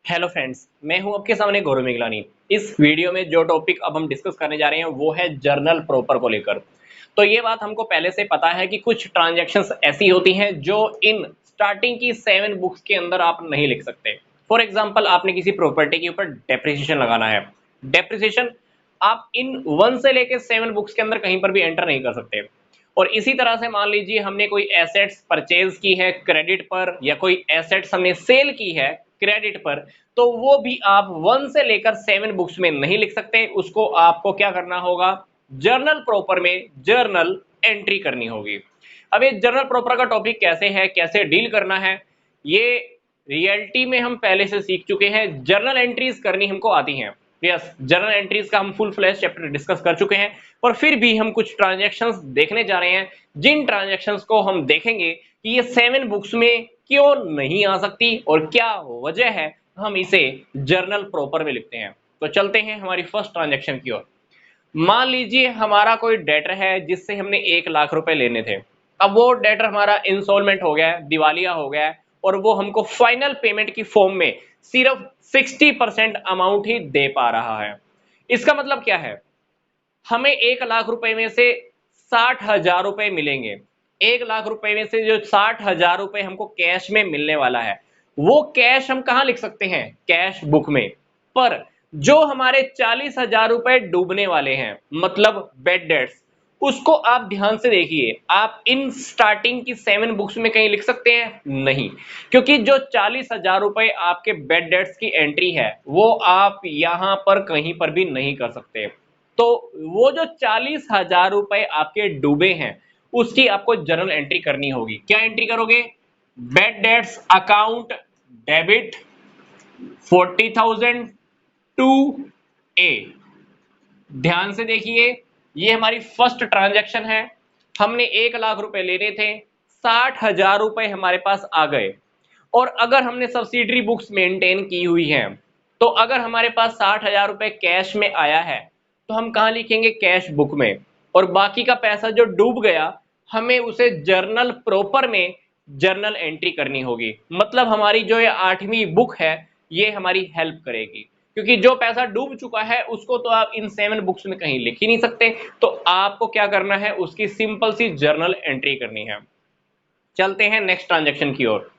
Hello friends, मैं हूं आपके सामने गौरव मिगलानी। इस वीडियो में जो टॉपिक अब हम डिस्कस करने जा रहे हैं वो है जर्नल प्रॉपर को लेकर। तो ये बात हमको पहले से पता है कि कुछ ट्रांजैक्शंस ऐसी होती हैं जो इन स्टार्टिंग की 7 बुक्स के अंदर आप नहीं लिख सकते। फॉर एग्जांपल, आपने किसी प्रॉपर्टी के ऊपर डेप्रिसिएशन लगाना है। डेप्रिसिएशन आप इन 1 से लेकर 7 बुक्स के अंदर कहीं पर भी एंटर नहीं कर सकते। और इसी तरह से मान लीजिए हमने कोई एसेट्स परचेज की है क्रेडिट पर, या कोई एसेट्स हमने सेल की है क्रेडिट पर, तो वो भी आप 1 से लेकर 7 बुक्स में नहीं लिख सकते। उसको आपको क्या करना होगा, जर्नल प्रॉपर में जर्नल एंट्री करनी होगी। अब ये जर्नल प्रॉपर का टॉपिक कैसे है, कैसे डील करना है, ये रियलिटी में हम पहले से सीख चुके हैं। जर्नल एंट्रीज करनी हमको आती हैं। यस, जर्नल एंट्रीज का हम फुल फ्लैश चैप्टर डिस्कस कर चुके हैं। और फिर भी हम कुछ ट्रांजैक्शंस देखने जा रहे हैं, जिन ट्रांजैक्शंस को हम देखेंगे कि ये 7 बुक्स में क्यों नहीं आ सकती और क्या वजह है, हम इसे जर्नल प्रॉपर में लिखते हैं। तो चलते हैं हमारी फर्स्ट ट्रांजैक्शन की ओर। मान लीजिए हमारा कोई डेटर है जिससे हमने 1 लाख रुपए लेने थे। अब वो डेटर हमारा इंस्टॉलमेंट हो गया है, दिवालिया हो गया है, और वो हमको फाइनल पेमेंट की फॉर्म में सिर्फ 60% अमाउंट ही दे पा रहा है। इसका मतलब क्या है, हमें 1 लाख रुपए में से 60,000 रुपए मिलेंगे। 1 लाख रुपए में से जो 60,000 रुपए हमको कैश में मिलने वाला है, वो कैश हम कहां लिख सकते हैं, कैश बुक में। पर जो हमारे 40,000 रुपए डूबने वाले हैं, मतलब बेड डेट्स, उसको आप ध्यान से देखिए। आप इन स्टार्टिंग की 7 बुक्स में कहीं लिख सकते हैं? नहीं, क्योंकि जो 40,000 रुपए आपके बेड डेट्स की एंट्री है, वो आप यहां पर कहीं पर भी नहीं कर सकते। तो वो जो 40,000 रुपए आपके डूबे हैं, उसकी आपको जर्नल एंट्री करनी होगी। क्या एंट्री करोगे? Bad debts account debit 40,000 to A. ध्यान से देखिए, ये हमारी फर्स्ट ट्रांजैक्शन है। हमने 1 लाख रुपए लेने थे, 60,000 रुपए हमारे पास आ गए। और अगर हमने सब्सिडरी बुक्स मेंटेन की हुई हैं, तो अगर हमारे पास 60,000 रुपए कैश में आया है, तो हम कहां लिखेंगे, कैश बुक में। और बाकी का पैसा जो डूब गया, हमें उसे जर्नल प्रॉपर में जर्नल एंट्री करनी होगी। मतलब हमारी जो ये 8वीं बुक है, ये हमारी हेल्प करेगी, क्योंकि जो पैसा डूब चुका है उसको तो आप इन 7 बुक्स में कहीं लिख ही नहीं सकते। तो आपको क्या करना है, उसकी सिंपल सी जर्नल एंट्री करनी है। चलते हैं नेक्स्ट ट्रांजैक्शन की ओर।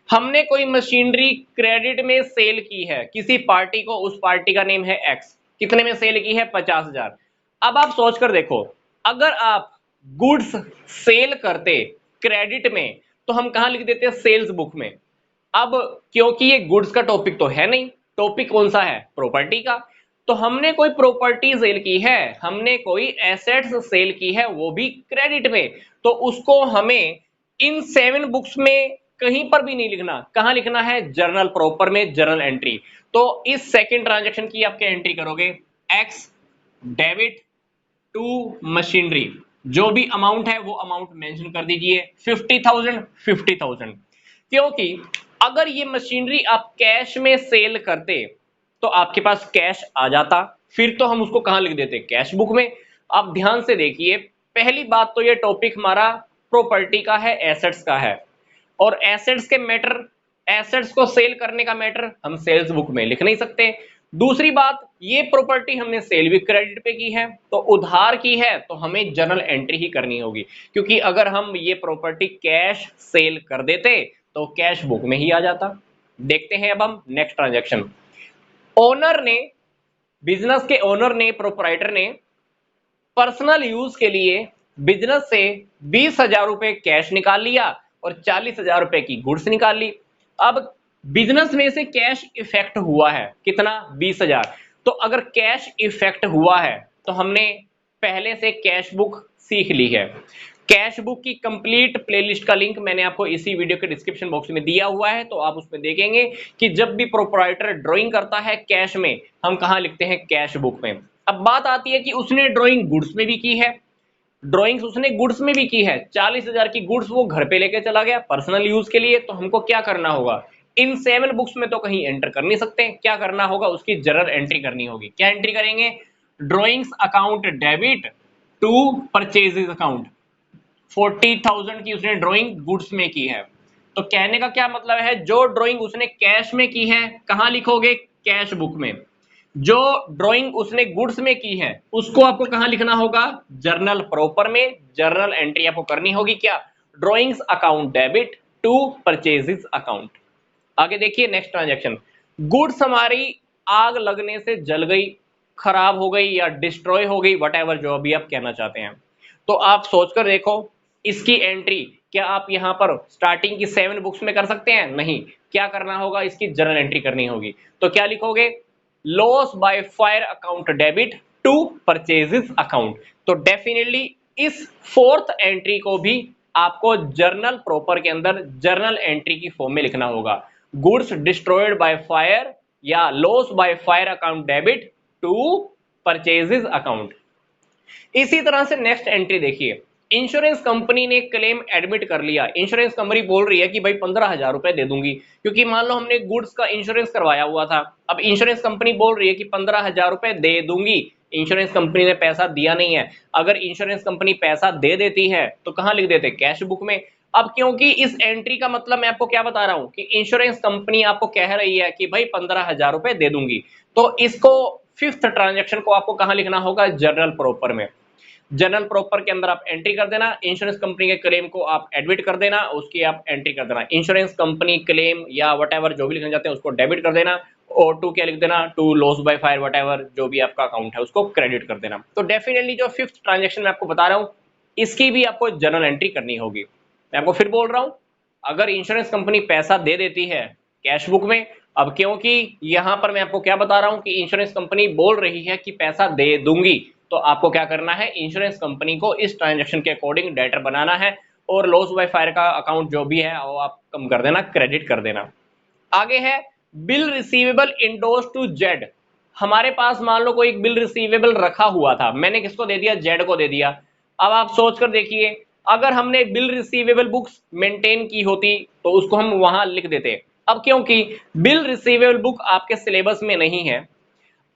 हमने कोई मशीनरी क्रेडिट में सेल की है किसी पार्टी को, उस पार्टी का नेम है एक्स। कितने में सेल की है? 50,000। अब आप सोच कर देखो, अगर आप गुड्स सेल करते क्रेडिट में, तो हम कहां लिख देते हैं, सेल्स बुक में। अब क्योंकि ये गुड्स का टॉपिक तो है नहीं, टॉपिक कौन सा है, प्रॉपर्टी का। तो हमने कोई प्रॉपर्टी सेल की है, हमने कोई एसेट्स सेल की है, वो भी क्रेडिट में। तो उसको हमें इन 7 बुक्स में कहीं पर भी नहीं लिखना। कहां लिखना है, जर्नल प्रॉपर में जर्नल एंट्री। तो इस सेकंड ट्रांजैक्शन की आप क्या एंट्री करोगे, एक्स डेबिट टू मशीनरी। जो भी अमाउंट है वो अमाउंट मेंशन कर दीजिए, 50,000 50,000। क्योंकि अगर ये मशीनरी आप कैश में सेल करते, तो आपके पास कैश आ जाता, फिर तो हम उसको कहां लिख देते, कैश बुक में। आप ध्यान से देखिए, पहली बात तो ये टॉपिक हमारा प्रॉपर्टी का है, एसेट्स का है। और एसेट्स के मैटर, एसेट्स को सेल करने का मैटर हम सेल्स बुक में लिख नहीं सकते। दूसरी बात, ये प्रॉपर्टी हमने सेल भी क्रेडिट पे की है, तो उधार की है, तो हमें जर्नल एंट्री ही करनी होगी। क्योंकि अगर हम ये प्रॉपर्टी कैश सेल कर देते, तो कैश बुक में ही आ जाता। देखते हैं अब हम नेक्स्ट ट्रांजैक्शन। ओनर ने, बिजनेस के ओनर ने, प्रोपराइटर ने पर्सनल यूज के लिए बिजनेस से 20,000 रुपए कैश निकाल लिया और 40,000 रुपए की गुड्स निकाल ली। अब बिजनेस में से कैश इफेक्ट हुआ है कितना, 20,000। तो अगर कैश इफेक्ट हुआ है, तो हमने पहले से कैश बुक सीख ली है। कैश बुक की कंप्लीट प्लेलिस्ट का लिंक मैंने आपको इसी वीडियो के डिस्क्रिप्शन बॉक्स में दिया हुआ है, तो आप उसमें देखेंगे कि जब भी प्रोप्राइटर ड्राइंग करता है कैश में, हम कहां लिखते हैं, कैश बुक में। अब बात आती है कि उसने ड्राइंग गुड्स में भी की है। ड्राइंग्स उसने गुड्स में भी की है, 40,000 की गुड्स वो घर पे लेके चला गया पर्सनल यूज के लिए। तो हमको क्या करना होगा, इन 7 बुक्स में तो कहीं एंटर कर नहीं सकते। क्या करना होगा, उसकी जर्नल एंट्री करनी होगी। क्या एंट्री करेंगे, drawings account debit to purchases account. 40,000 की उसने ड्राइंग गुड्स में की है, तो कहने का क्या मतलब है, जो ड्राइंग उसने कैश में की है कहां लिखोगे, कैश बुक में। जो ड्राइंग उसने गुड्स में की है उसको आपको कहां लिखना होगा, जर्नल प्रॉपर में। जर्नल एंट्री आपको करनी होगी क्या, drawings account debit to purchases account. आगे देखिए नेक्स्ट ट्रांजैक्शन, गुड्स हमारी आग लगने से जल गई, खराब हो गई या डिस्ट्रॉय हो गई, वट जो भी आप कहना चाहते हैं। तो आप सोचकर देखो इसकी एंट्री क्या आप यहां पर स्टार्टिंग की 7 बुक्स में कर सकते हैं, नहीं। क्या करना होगा, इसकी जर्नल एंट्री करनी होगी। तो क्या लिखोगे, loss by fire account debit to purchases account. तो डेफिनेटली इस फोर्थ एंट्री को भी आपको जर्नल प्रॉपर के अंदर जर्नल एंट्री की फॉर्म में लिखना होगा, गुड्स डिस्ट्रॉयड बाय फायर या loss by fire account debit to purchases account. इसी तरह से नेक्स्ट एंट्री देखिए, इंश्योरेंस कंपनी ने क्लेम एडमिट कर लिया। इंश्योरेंस कंपनी बोल रही है कि भाई 15,000 रुपए दे दूंगी, क्योंकि मान लो हमने गुड्स का इंश्योरेंस करवाया हुआ था। अब इंश्योरेंस कंपनी बोल रही है कि 15,000 रुपए दे दूंगी। इंश्योरेंस कंपनी ने पैसा दिया नहीं है। अगर इंश्योरेंस कंपनी पैसा दे देती है तो कहां लिख देते, कैश बुक में। अब क्योंकि इस एंट्री का मतलब मैं आपको क्या बता रहा हूं कि इंश्योरेंस कंपनी आपको कह रही है कि भाई 15,000 रुपए दे दूंगी, तो इसको फिफ्थ ट्रांजेक्शन को आपको कहां लिखना होगा, जर्नल प्रॉपर में। जनरल प्रॉपर के अंदर आप एंट्री कर देना, इंश्योरेंस कंपनी के क्लेम को आप एडमिट कर देना, उसकी आप एंट्री कर देना, इंश्योरेंस कंपनी क्लेम या वट जो भी लिखना चाहते हैं उसको डेबिट कर देना, और टू क्या लिख देना, to loss by fire what जो भी आपका अकाउंट है उसको क्रेडिट कर देना। तो डेफिनेटली जो फिफ्थ ट्रांजेक्शन मैं आपको बता रहा हूं इसकी भी आपको जर्नल एंट्री करनी होगी। मैं आपको फिर बोल रहा हूं, अगर इंश्योरेंस कंपनी पैसा दे देती है कैश बुक में, अब क्योंकि यहां पर मैं आपको क्या बता रहा हूं कि इंश्योरेंस कंपनी बोल रही है कि पैसा दे दूंगी, तो आपको क्या करना है, इंश्योरेंस कंपनी को इस ट्रांजैक्शन के अकॉर्डिंग डेटर बनाना है, और लॉस बाय फायर का अकाउंट जो भी है वो आप कम कर देना, क्रेडिट कर देना। आगे है bill receivable endorse to Z. हमारे पास मान लो कोई बिल रिसीवेबल रखा हुआ था, मैंने किसको दे दिया, जेड को दे दिया। अब आप सोच कर देखिए, अगर हमने बिल रिसीवेबल बुक्स मेंटेन की होती तो उसको हम वहां लिख देते। अब क्योंकि बिल रिसीवेबल बुक आपके सिलेबस में नहीं है,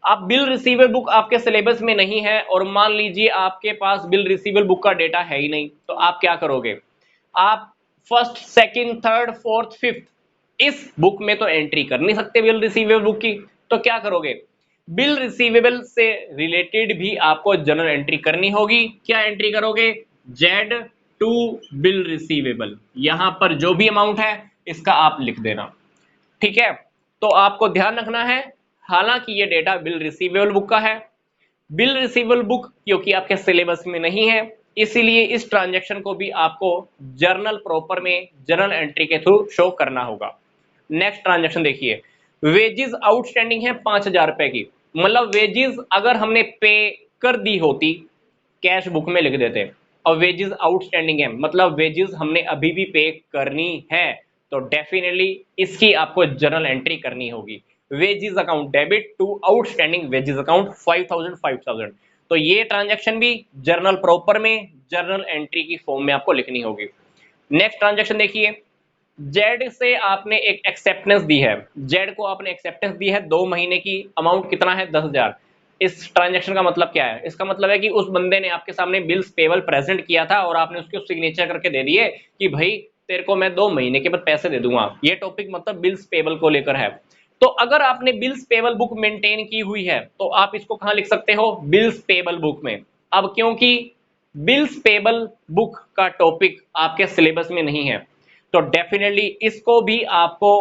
आप बिल रिसीवेबल बुक आपके सिलेबस में नहीं है, और मान लीजिए आपके पास बिल रिसीवेबल बुक का डेटा है ही नहीं, तो आप क्या करोगे, आप first second third fourth fifth इस बुक में तो एंट्री कर नहीं सकते बिल रिसीवेबल बुक की, तो क्या करोगे, बिल रिसीवेबल से रिलेटेड भी आपको जर्नल एंट्री करनी होगी। क्या एंट्री करोगे, जेड टू बिल रिसीवेबल, यहां पर जो भी अमाउंट है इसका आप लिख देना। ठीक है, तो आपको ध्यान रखना है, हालांकि ये डेटा बिल रिसीवेबल बुक का है, बिल रिसीवेबल बुक क्योंकि आपके सिलेबस में नहीं है, इसीलिए इस ट्रांजैक्शन को भी आपको जर्नल प्रॉपर में जर्नल एंट्री के थ्रू शो करना होगा। नेक्स्ट ट्रांजैक्शन देखिए, वेजेस आउटस्टैंडिंग है 5,000 रुपए की, मतलब वेजेस अगर हमने पे कर दी होती कैश बुक में लिख देते, और वेजेस आउटस्टैंडिंग है मतलब वेजेस हमने अभी भी पे करनी है, तो डेफिनेटली इसकी आपको जर्नल एंट्री करनी होगी, wages account debit to outstanding wages account 5,000 5,000। तो ये ट्रांजैक्शन भी जर्नल प्रॉपर में जर्नल एंट्री की फॉर्म में आपको लिखनी होगी। नेक्स्ट ट्रांजैक्शन देखिए, जेड से आपने एक एक्सेप्टेंस दी है, जेड को आपने एक्सेप्टेंस दी है 2 महीने की, अमाउंट कितना है 10,000। इस ट्रांजैक्शन का मतलब क्या है, इसका मतलब है कि उस बंदे ने आपके सामने बिल्स पेबल प्रेजेंट किया था और आपने उसके सिग्नेचर करके दे दिए कि भाई तेरे को मैं 2 महीने के बाद पैसे दे दूंगा। ये टॉपिक मतलब बिल्स पेबल को लेकर है। तो अगर आपने बिल्स पेबल बुक मेंटेन की हुई है तो आप इसको कहां लिख सकते हो, बिल्स पेबल बुक में। अब क्योंकि बिल्स पेबल बुक का टॉपिक आपके सिलेबस में नहीं है, तो डेफिनेटली इसको भी आपको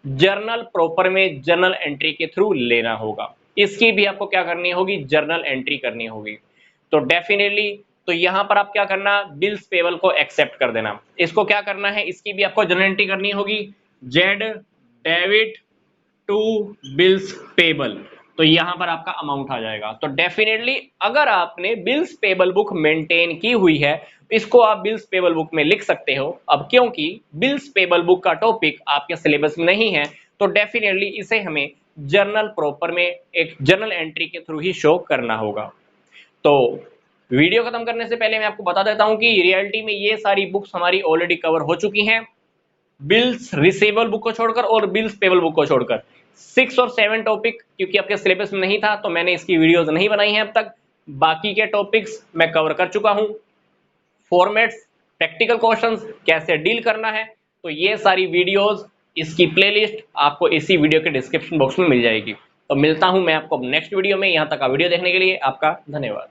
जर्नल प्रॉपर में जर्नल एंट्री के थ्रू लेना होगा, इसकी भी आपको क्या करनी होगी, जर्नल एंट्री करनी होगी। तो डेफिनेटली तो यहां पर आप क्या करना, बिल्स पेबल को एक्सेप्ट कर देना, इसको क्या करना है, इसकी भी आपको जर्नल एंट्री करनी होगी, Z debit to bills payable, तो यहां पर आपका अमाउंट आ जाएगा। तो डेफिनेटली अगर आपने बिल्स पेबल बुक मेंटेन की हुई है इसको आप बिल्स पेबल बुक में लिख सकते हो। अब क्योंकि बिल्स पेबल बुक का टॉपिक आपके सिलेबस में नहीं है, तो डेफिनेटली इसे हमें जर्नल प्रॉपर में एक जर्नल एंट्री के थ्रू ही शो करना होगा। तो वीडियो खत्म करने से पहले मैं आपको बता देता हूं कि रियलिटी में ये सारी बुक्स हमारी ऑलरेडी कवर हो चुकी हैं, बिल्स रिसीवेबल बुक को छोड़कर और बिल्स पेबल बुक को छोड़कर 6 और 7 टॉपिक क्योंकि आपके सिलेबस में नहीं था तो मैंने इसकी वीडियोस नहीं बनाई हैं अब तक। बाकी के टॉपिक्स मैं कवर कर चुका हूं, फॉर्मेट्स, प्रैक्टिकल क्वेश्चंस कैसे डील करना है, तो ये सारी वीडियोस, इसकी प्लेलिस्ट आपको इसी वीडियो के डिस्क्रिप्शन बॉक्स में मिल जाएगी। तो मिलता हूं मैं आपको नेक्स्ट वीडियो में। यहां तक का वीडियो देखने के लिए आपका धन्यवाद।